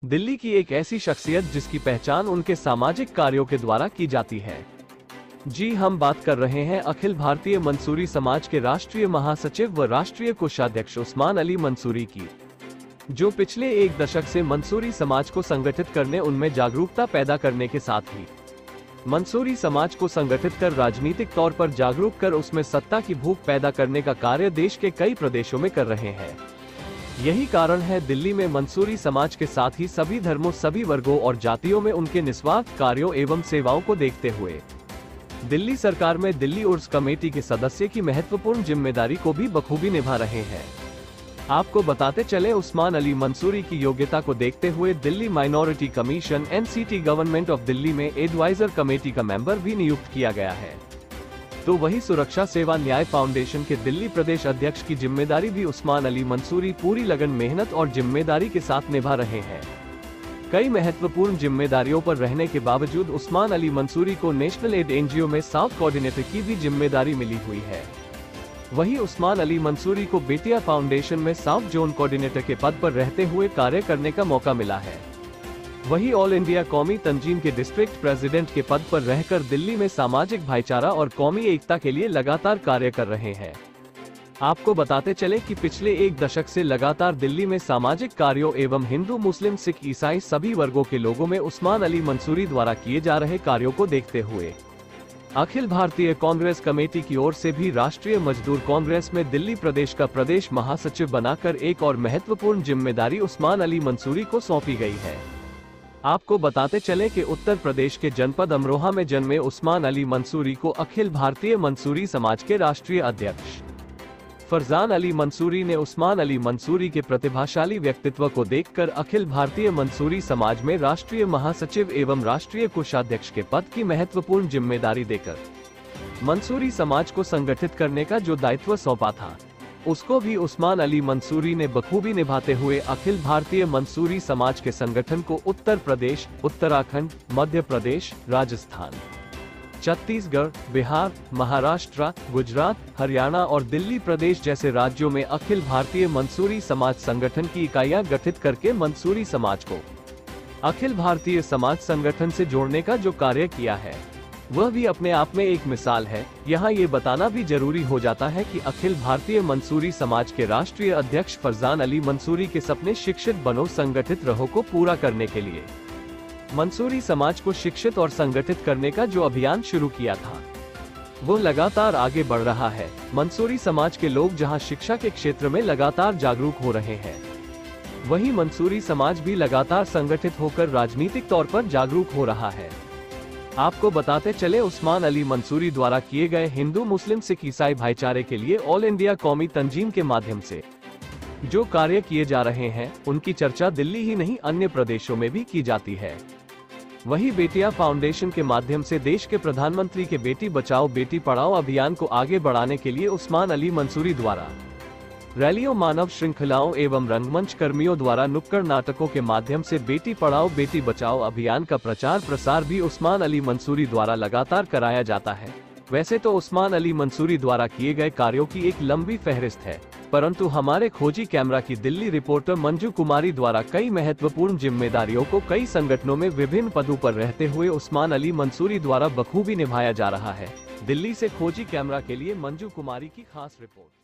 दिल्ली की एक ऐसी शख्सियत जिसकी पहचान उनके सामाजिक कार्यों के द्वारा की जाती है। जी, हम बात कर रहे हैं अखिल भारतीय मंसूरी समाज के राष्ट्रीय महासचिव व राष्ट्रीय कोषाध्यक्ष उस्मान अली मंसूरी की, जो पिछले एक दशक से मंसूरी समाज को संगठित करने, उनमें जागरूकता पैदा करने के साथ ही मंसूरी समाज को संगठित कर राजनीतिक तौर पर जागरूक कर उसमें सत्ता की भूख पैदा करने का कार्य देश के कई प्रदेशों में कर रहे हैं। यही कारण है दिल्ली में मंसूरी समाज के साथ ही सभी धर्मों, सभी वर्गों और जातियों में उनके निस्वार्थ कार्यों एवं सेवाओं को देखते हुए दिल्ली सरकार में दिल्ली उर्स कमेटी के सदस्य की महत्वपूर्ण जिम्मेदारी को भी बखूबी निभा रहे हैं। आपको बताते चले, उस्मान अली मंसूरी की योग्यता को देखते हुए Delhi minority commission (NCT) government of Delhi में एडवाइजर कमेटी का मेंबर भी नियुक्त किया गया है। तो वही सुरक्षा सेवा न्याय फाउंडेशन के दिल्ली प्रदेश अध्यक्ष की जिम्मेदारी भी उस्मान अली मंसूरी पूरी लगन, मेहनत और जिम्मेदारी के साथ निभा रहे हैं। कई महत्वपूर्ण जिम्मेदारियों पर रहने के बावजूद उस्मान अली मंसूरी को नेशनल एड NGO में साउथ कोऑर्डिनेटर की भी जिम्मेदारी मिली हुई है। वही उस्मान अली मंसूरी को बेटिया फाउंडेशन में साउथ जोन कोऑर्डिनेटर के पद पर रहते हुए कार्य करने का मौका मिला है। वही ऑल इंडिया कौमी तंजीम के डिस्ट्रिक्ट प्रेसिडेंट के पद पर रहकर दिल्ली में सामाजिक भाईचारा और कौमी एकता के लिए लगातार कार्य कर रहे हैं। आपको बताते चले कि पिछले एक दशक से लगातार दिल्ली में सामाजिक कार्यों एवं हिंदू, मुस्लिम, सिख, ईसाई सभी वर्गों के लोगों में उस्मान अली मंसूरी द्वारा किए जा रहे कार्यों को देखते हुए अखिल भारतीय कांग्रेस कमेटी की ओर से भी राष्ट्रीय मजदूर कांग्रेस में दिल्ली प्रदेश का प्रदेश महासचिव बनाकर एक और महत्वपूर्ण जिम्मेदारी उस्मान अली मंसूरी को सौंपी गई है। आपको बताते चले कि उत्तर प्रदेश के जनपद अमरोहा में जन्मे उस्मान अली मंसूरी को अखिल भारतीय मंसूरी समाज के राष्ट्रीय अध्यक्ष फरजान अली मंसूरी ने उस्मान अली मंसूरी के प्रतिभाशाली व्यक्तित्व को देखकर अखिल भारतीय मंसूरी समाज में राष्ट्रीय महासचिव एवं राष्ट्रीय कोषाध्यक्ष के पद की महत्वपूर्ण जिम्मेदारी देकर मंसूरी समाज को संगठित करने का जो दायित्व सौंपा था, उसको भी उस्मान अली मंसूरी ने बखूबी निभाते हुए अखिल भारतीय मंसूरी समाज के संगठन को उत्तर प्रदेश, उत्तराखंड, मध्य प्रदेश, राजस्थान, छत्तीसगढ़, बिहार, महाराष्ट्र, गुजरात, हरियाणा और दिल्ली प्रदेश जैसे राज्यों में अखिल भारतीय मंसूरी समाज संगठन की इकाइयां गठित करके मंसूरी समाज को अखिल भारतीय समाज संगठन से जोड़ने का जो कार्य किया है, वह भी अपने आप में एक मिसाल है। यहाँ ये बताना भी जरूरी हो जाता है कि अखिल भारतीय मंसूरी समाज के राष्ट्रीय अध्यक्ष फरजान अली मंसूरी के सपने शिक्षित बनो, संगठित रहो को पूरा करने के लिए मंसूरी समाज को शिक्षित और संगठित करने का जो अभियान शुरू किया था, वो लगातार आगे बढ़ रहा है। मंसूरी समाज के लोग जहां शिक्षा के क्षेत्र में लगातार जागरूक हो रहे हैं, वहीं मंसूरी समाज भी लगातार संगठित होकर राजनीतिक तौर पर जागरूक हो रहा है। आपको बताते चले, उस्मान अली मंसूरी द्वारा किए गए हिंदू, मुस्लिम, सिख, ईसाई भाईचारे के लिए ऑल इंडिया कौमी तंजीम के माध्यम से जो कार्य किए जा रहे हैं, उनकी चर्चा दिल्ली ही नहीं अन्य प्रदेशों में भी की जाती है। वही बेटिया फाउंडेशन के माध्यम से देश के प्रधानमंत्री के बेटी बचाओ बेटी पढ़ाओ अभियान को आगे बढ़ाने के लिए उस्मान अली मंसूरी द्वारा रैलियों, मानव श्रृंखलाओं एवं रंगमंच कर्मियों द्वारा नुक्कड़ नाटकों के माध्यम से बेटी पढ़ाओ बेटी बचाओ अभियान का प्रचार प्रसार भी उस्मान अली मंसूरी द्वारा लगातार कराया जाता है। वैसे तो उस्मान अली मंसूरी द्वारा किए गए कार्यों की एक लंबी फहरिस्त है, परंतु हमारे खोजी कैमरा की दिल्ली रिपोर्टर मंजू कुमारी द्वारा कई महत्वपूर्ण जिम्मेदारियों को कई संगठनों में विभिन्न पदों पर रहते हुए उस्मान अली मंसूरी द्वारा बखूबी निभाया जा रहा है। दिल्ली से खोजी कैमरा के लिए मंजू कुमारी की खास रिपोर्ट।